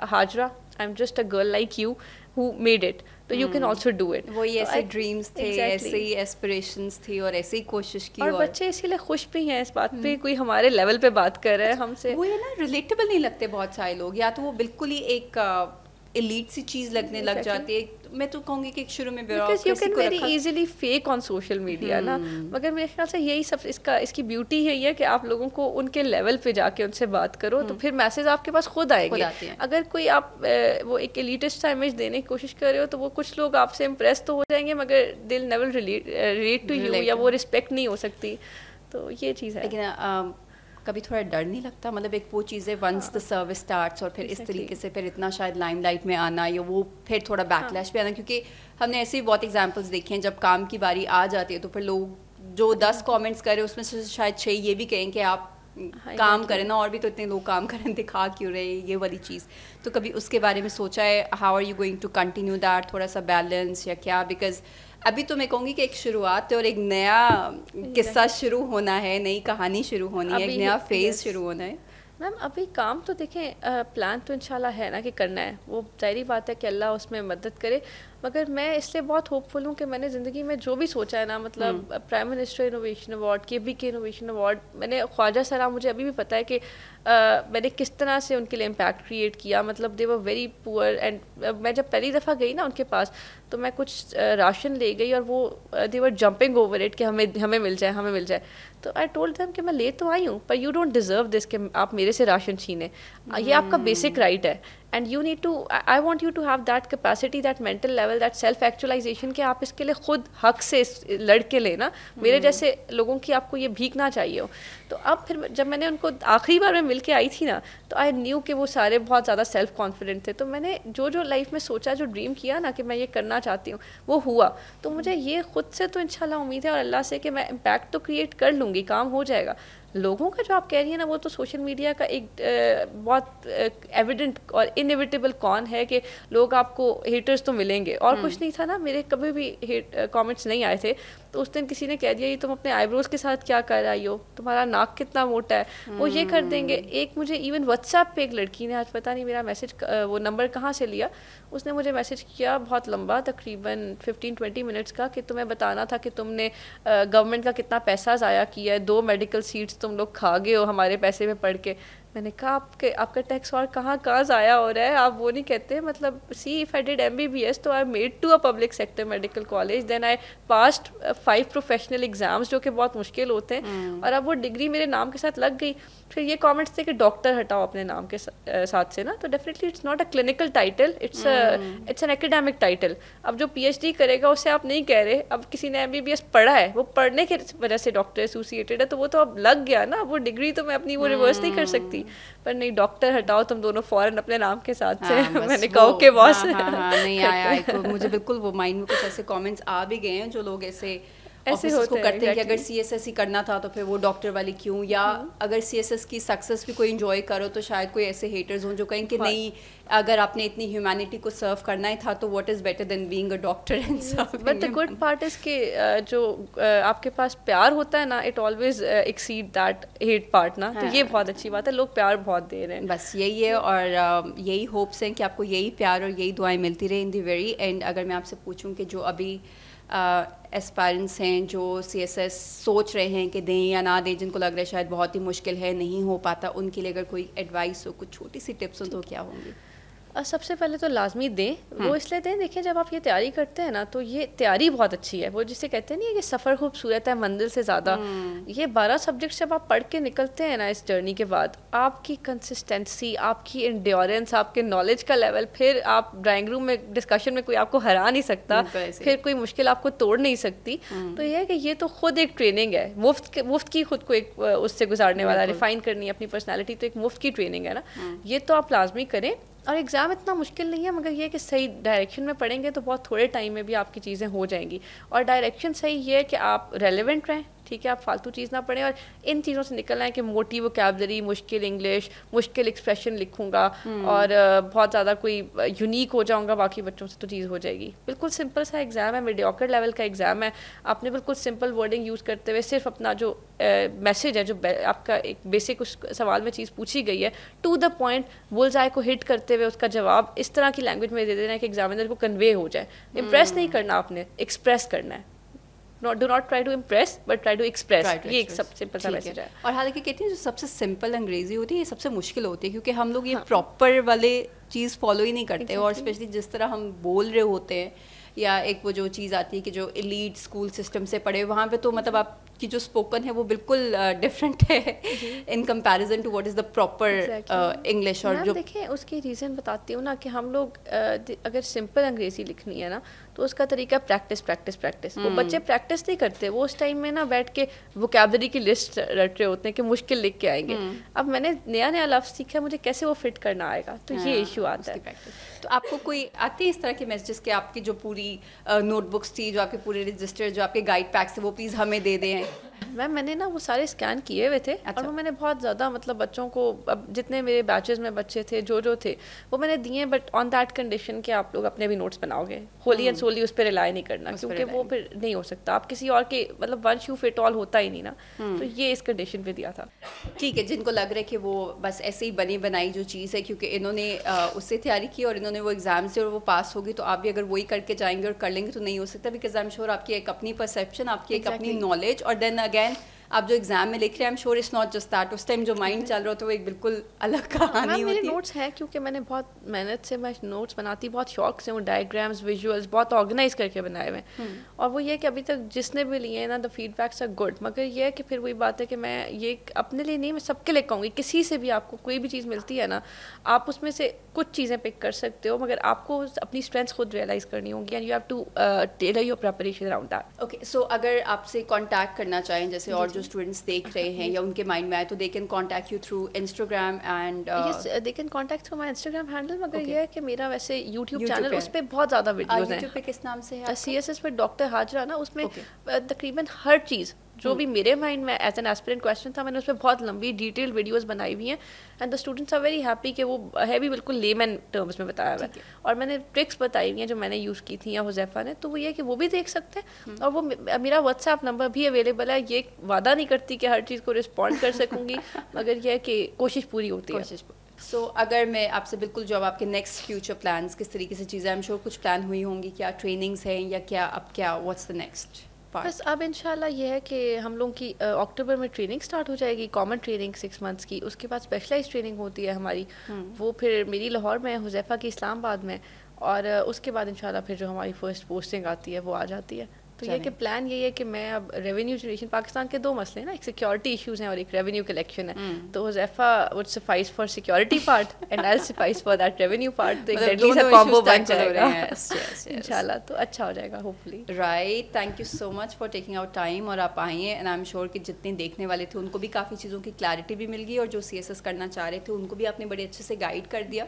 Hajra, I am just a girl like you who made it, तो you can also do it. वो ऐसे ड्रीम्स थे, ऐसे ही एस्पिरेशंस थी और ऐसे ही कोशिश की, और बच्चे इसीलिए खुश भी हैं इस बात पे, कोई हमारे लेवल पे बात कर रहा है हमसे। वो ये ना रिलेटेबल नहीं लगते बहुत सारे लोग, या तो वो बिल्कुल ही एक एलीट सी चीज लगने लग जाती है। मैं तो कहूँगी कि शुरू में because you can very easily fake on social media ना, मगर मेरे ख्याल से यही सब इसकी ब्यूटी है ये कि आप लोगों को उनके लेवल पे जाके उनसे बात करो, तो फिर मैसेज आपके पास खुद आएंगे। अगर कोई आप वो एक एलिटिस्ट सा इमेज देने की कोशिश कर रहे हो, तो वो कुछ लोग आपसे इम्प्रेस तो हो जाएंगे मगर दिल नेवर रिलेट टू यू, या वो रिस्पेक्ट नहीं हो सकती। तो ये चीज़ है। लेकिन कभी थोड़ा डर नहीं लगता? मतलब एक वो चीज़ है, वंस द सर्विस स्टार्ट्स और फिर इस तरीके से फिर इतना शायद लाइमलाइट में आना, या वो फिर थोड़ा बैकलैश पे आना, क्योंकि हमने ऐसे ही बहुत एग्जांपल्स देखे हैं, जब काम की बारी आ जाती है तो फिर लोग जो 10 कमेंट्स करें उसमें से शायद 6 ये भी कहें कि आप काम करें ना, और भी तो इतने लोग काम करें, दिखा क्यों रहे, ये वाली चीज़। तो कभी उसके बारे में सोचा है, how are you going to continue that, थोड़ा सा बैलेंस या क्या? बिकॉज अभी तो मैं कहूँगी कि एक शुरुआत है और एक नया किस्सा शुरू होना है, नई कहानी शुरू होनी है, एक नया फेज शुरू होना है। मैम अभी काम तो देखें, प्लान तो इंशाल्लाह है ना कि करना है, वो ज़ाहिरी बात है कि अल्लाह उसमें मदद करे, मगर मैं इसलिए बहुत होपफुल हूँ कि मैंने ज़िंदगी में जो भी सोचा है ना, मतलब prime minister innovation award, KBK innovation award, मैंने ख्वाजा सरा, मुझे अभी भी पता है कि मैंने किस तरह से उनके लिए इम्पैक्ट क्रिएट किया। मतलब दे वर वेरी पुअर, एंड मैं जब पहली दफ़ा गई ना उनके पास, तो मैं कुछ राशन ले गई और वो दे वर जंपिंग ओवर इट कि हमें मिल जाए, हमें मिल जाए। तो आई टोल्ड देम कि मैं ले तो आई हूँ, पर यू डोंट डिज़र्व दिस कि आप मेरे से राशन छीने, ये आपका बेसिक राइट है। And you need to, I want you to have that capacity, that mental level, that self actualisation कि आप इसके लिए खुद हक से लड़ के लेना, मेरे जैसे लोगों की आपको ये भीख ना चाहिए हो। तो अब फिर जब मैंने उनको आखिरी बार में मिल के आई थी ना, तो आई न्यू कि वो सारे बहुत ज़्यादा सेल्फ कॉन्फिडेंट थे। तो मैंने जो लाइफ में सोचा, जो ड्रीम किया ना कि मैं ये करना चाहती हूँ, वो हुआ। तो मुझे ये खुद से तो इंशाल्लाह उम्मीद है और अल्लाह से कि मैं इम्पैक्ट तो क्रिएट कर लूँगी, काम हो जाएगा। लोगों का जो आप कह रही हैं ना, वो तो सोशल मीडिया का एक बहुत एविडेंट और इनएविटेबल कौन है कि लोग आपको हेटर्स तो मिलेंगे, और कुछ नहीं था ना, मेरे कभी भी कमेंट्स नहीं आए थे। तो उस दिन किसी ने कह दिया ये तुम अपने आईब्रोज के साथ क्या कर रही हो, तुम्हारा नाक कितना मोटा है, वो ये कर देंगे। एक मुझे इवन व्हाट्सएप पे एक लड़की ने, आज पता नहीं मेरा मैसेज वो नंबर कहाँ से लिया, उसने मुझे मैसेज किया बहुत लंबा, तकरीबन 15-20 मिनट्स का, कि तुम्हें बताना था कि तुमने गवर्नमेंट का कितना पैसा ज़ाया किया है, 2 मेडिकल सीट्स तुम लोग खा गए हो हमारे पैसे में पढ़ के। मैंने कहा आपका टैक्स और कहाँ ज़ाया हो रहा है, आप वो नहीं कहते। मतलब see if I did MBBS, तो I made to a public sector medical college, then I passed 5 professional exams जो कि बहुत मुश्किल होते हैं, और अब वो डिग्री मेरे नाम के साथ लग गई। फिर ये कमेंट्स थे कि डॉक्टर हटाओ अपने नाम के साथ से ना, तो definitely it's not a clinical title, it's an academic title. अब जो PhD करेगा उसे आप नहीं कह रहे, अब किसी ने MBBS पढ़ा है, वो पढ़ने की वजह से डॉक्टर एसोसिएटेड है, तो वो तो अब लग गया ना, वो डिग्री तो मैं अपनी वो रिवर्स नहीं कर सकती। पर नहीं, डॉक्टर हटाओ तुम दोनों फौरन अपने नाम के साथ से। मैंने कहा ओके बॉस। नहीं आया मुझे बिल्कुल वो माइंड में कुछ ऐसे कमेंट्स आ भी गए हैं, जो लोग ऐसे को करते हैं कि अगर CSS ही करना था तो फिर वो डॉक्टर वाली क्यों, या अगर CSS की सक्सेस भी कोई एंजॉय करो तो शायद कोई ऐसे हेटर्स हों जो कहें कि नहीं, अगर आपने इतनी ह्यूमैनिटी को सर्व करना ही था तो what is better than being a doctor and serving. But the good part is कि जो आपके पास प्यार होता है ना, it always exceed that hate part ना, तो ये बहुत अच्छी बात है, लोग प्यार बहुत दे रहे हैं। बस यही है, और यही होप्स हैं कि आपको यही प्यार और यही दुआएं मिलती रहे इन द वेरी एंड। अगर मैं आपसे पूछूं कि जो अभी एस्पायरेंट्स हैं जो CSS सोच रहे हैं कि दें या ना दें, जिनको लग रहा है शायद बहुत ही मुश्किल है, नहीं हो पाता, उनके लिए अगर कोई एडवाइस हो, कुछ छोटी सी टिप्स हो तो क्या होंगी? सबसे पहले तो लाजमी दें, वो इसलिए दें, देखिए जब आप ये तैयारी करते हैं ना तो ये तैयारी बहुत अच्छी है, वो जिसे कहते हैं नहीं है कि सफ़र खूबसूरत है मंजिल से ज़्यादा। ये 12 सब्जेक्ट्स जब आप पढ़ के निकलते हैं ना इस जर्नी के बाद, आपकी कंसिस्टेंसी, आपकी इंड्योरेंस, आपके नॉलेज का लेवल, फिर आप ड्राइंग रूम में डिस्कशन में कोई आपको हरा नहीं सकता, फिर कोई मुश्किल आपको तोड़ नहीं सकती। तो ये है कि ये तो खुद एक ट्रेनिंग है, मुफ्त की खुद को एक उससे गुजारने वाला, रिफाइन करनी है अपनी पर्सनैलिटी, तो एक मुफ्त की ट्रेनिंग है ना, ये तो आप लाजमी करें। और एग्ज़ाम इतना मुश्किल नहीं है, मगर ये है कि सही डायरेक्शन में पढ़ेंगे तो बहुत थोड़े टाइम में भी आपकी चीज़ें हो जाएंगी। और डायरेक्शन सही ये है कि आप रेलेवेंट रहें, ठीक है, आप फालतू चीज़ ना पढ़ें, और इन चीज़ों से निकलना है कि मोटी वोकैबलरी, मुश्किल इंग्लिश, मुश्किल एक्सप्रेशन लिखूंगा और बहुत ज़्यादा कोई यूनिक हो जाऊंगा बाकी बच्चों से, तो चीज़ हो जाएगी। बिल्कुल सिंपल सा एग्ज़ाम है, मीडियोकर लेवल का एग्ज़ाम है, आपने बिल्कुल सिंपल वर्डिंग यूज़ करते हुए सिर्फ अपना जो मैसेज है, जो आपका एक बेसिक उस सवाल में चीज़ पूछी गई है, टू द पॉइंट, बुल्सआई को हिट करते हुए उसका जवाब इस तरह की लैंग्वेज में दे देना है कि एग्जामिनर को कन्वे हो जाए। इम्प्रेस नहीं करना आपने, एक्सप्रेस करना है। Do not try to impress, but try to express. ये एक सब सिंपल सा मैसेज है। और हालांकि कहती हैं जो सबसे सिंपल अंग्रेजी होती है ये सबसे मुश्किल होती है, क्योंकि हम लोग ये प्रॉपर वाले चीज़ फॉलो ही नहीं करते, और स्पेशली जिस तरह हम बोल रहे होते हैं, या एक वो जो चीज़ आती है कि जो एलीट स्कूल सिस्टम से पढ़े, वहाँ पे तो मतलब आपकी जो स्पोकन है वो बिल्कुल डिफरेंट है in comparison to what is the proper English. और जो देखिए उसकी रीज़न बताती हूँ ना कि हम लोग अगर सिंपल अंग्रेज़ी लिखनी है ना तो उसका तरीका प्रैक्टिस प्रैक्टिस प्रैक्टिस। वो बच्चे प्रैक्टिस नहीं करते, वो उस टाइम में ना बैठ के वोकैबलरी की लिस्ट रट रहे होते हैं कि मुश्किल लिख के आएंगे। अब मैंने नया नया लफ्ज़ सीखा, मुझे कैसे वो फिट करना आएगा, तो ये इशू आता है। तो आपको कोई आते हैं इस तरह के मैसेजेस कि आपकी जो पूरी नोटबुक्स थी, जो आपके पूरे रजिस्टर, जो आपके गाइड पैक्स है, वो प्लीज़ हमें दे दें? मैम मैंने ना वो सारे स्कैन किए हुए थे। अच्छा। और वो मैंने बहुत ज़्यादा मतलब बच्चों को, अब जितने मेरे बैचेस में बच्चे थे जो थे वो मैंने दिए, बट ऑन दैट कंडीशन कि आप लोग अपने भी नोट्स बनाओगे, होली एंड सोली उस पर रिलाई नहीं करना, क्योंकि वो फिर नहीं हो सकता, आप किसी और के मतलब वन शू फिट ऑल होता ही नहीं ना। तो ये इस कंडीशन पे दिया था। ठीक है, जिनको लग रहा है कि वो बस ऐसे ही बनी बनाई जो चीज़ है, क्योंकि इन्होंने उससे तैयारी की और इन्होंने वो एग्जाम से और वो पास होगी, तो आप भी अगर वही करके जाएंगे और कर लेंगे तो नहीं हो सकता, बिकॉज आई एम श्योर आपकी एक अपनी परसेप्शन, आपकी एक अपनी नॉलेज, और देन अगैन आप जो एग्जाम में लिख रहे हैं, आई am sure it's not just that, उस टाइम जो माइंड चल रहा होता है वो एक बिल्कुल अलग कहानी होती है। मेरे नोट्स हैं, क्योंकि मैंने बहुत मेहनत से मैं नोट्स बनाती, बहुत शौक से, वो डायग्राम्स, विजुअल्स बहुत ऑर्गेनाइज करके बनाए हुए हैं। और वो ये कि अभी तक जिसने भी लिए ना, द फीडबैक्स आर गुड, मगर ये है कि फिर वही बात है कि मैं ये अपने लिए नहीं, मैं सबके लिए कहूँगी, किसी से भी आपको कोई भी चीज़ मिलती है ना, आप उसमें से कुछ चीज़ें पिक कर सकते हो, मगर आपको अपनी स्ट्रेंथ्स खुद रियलाइज़ करनी होगी, and you have to tailor your preparation around that. Okay, so अगर आपसे कॉन्टैक्ट करना चाहें, जैसे और जो स्टूडेंट्स देख रहे हैं या उनके माइंड में आए, तो they can contact you through Instagram and yes, they can contact through my Instagram handle, मगर ये है कि मेरा वैसे यूट्यूब चैनल, उस पर बहुत ज़्यादा वीडियोस हैं। यूट्यूब पे किस नाम से है? CSS विद डॉक्टर हाजरा ना, उसमें तकरीबन हर चीज़ जो भी मेरे माइंड में एज एन एस्पिरेंट क्वेश्चन था, मैंने उस पर बहुत लंबी डिटेल्ड वीडियोस बनाई हुई हैं, and the students are very happy कि वो है भी बिल्कुल लेमन टर्म्स में बताया हुआ है, और मैंने ट्रिक्स बताई हुई हैं जो मैंने यूज़ की थी या हुज़ैफा ने, तो वो ये है कि वो भी देख सकते हैं। और वो मेरा व्हाट्सएप नंबर भी अवेलेबल है। ये वादा नहीं करती कि हर चीज़ को रिस्पॉन्ड कर सकूँगी, मगर यह है कि कोशिश पूरी होती है। सो अगर मैं आपसे बिल्कुल जो आपके नेक्स्ट फ्यूचर प्लान्स किस तरीके से चीज़ें, आई एम श्योर कुछ प्लान हुई होंगी, क्या ट्रेनिंग्स हैं या क्या अब क्या व्हाट्स द नेक्स्ट? बस अब इंशाल्लाह ये है कि हम लोगों की अक्टूबर में ट्रेनिंग स्टार्ट हो जाएगी, कॉमन ट्रेनिंग 6 मंथ्स की, उसके बाद स्पेशलाइज ट्रेनिंग होती है हमारी, वो फिर मेरी लाहौर में, हुज़ैफा की इस्लामाबाद में, और उसके बाद इंशाल्लाह फिर जो हमारी फर्स्ट पोस्टिंग आती है वो आ जाती है। तो ये कि प्लान यही है कि मैं अब रेवेन्यू जनरेशन, पाकिस्तान के 2 मसले हैं ना, एक सिक्योरिटी इश्यूज हैं और एक रेवेन्यू कलेक्शन है, तो Huzaifa would suffice for security part and I will suffice for that revenue part, तो एक डेडली सा कॉम्बो बन जाएगा इंशाल्लाह, तो अच्छा हो जाएगा hopefully. Right, thank you so much for taking out time, और आप आइए, एंड आई एम श्योर कि जितने देखने वाले थे उनको भी काफ़ी चीज़ों की क्लैरिटी भी मिल गई, और जो CSS करना चाह रहे थे उनको भी आपने बड़े अच्छे से गाइड कर दिया।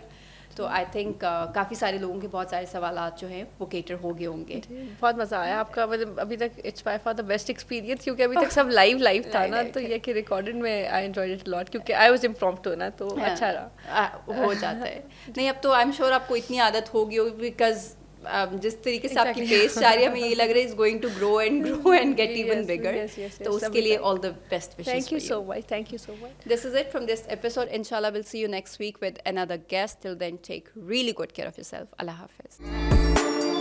तो आई थिंक काफ़ी सारे लोगों के बहुत सारे सवालात जो हैं वो केटर हो गए होंगे। बहुत मज़ा आया आपका, मतलब अभी तक it's by far the best experience, क्योंकि अभी तक सब लाइव था ना, तो ये कि रिकॉर्डेड में आई एंजॉयड इट लॉट, क्योंकि आई वाज इम्प्रॉम्प्टू ना, तो अच्छा रहा, हो जाता है। नहीं, अब तो आई एम श्योर आपको इतनी आदत होगी, बिकॉज जिस तरीके से आपकी पेस जा रही है, हमें ये लग रहा है is going to grow and get even bigger, तो उसके लिए all the best wishes. Thank you so much. This is it from this episode. इंशाल्लाह will see you next week with another guest. Till then take really good care of yourself. अल्लाह हाफिज।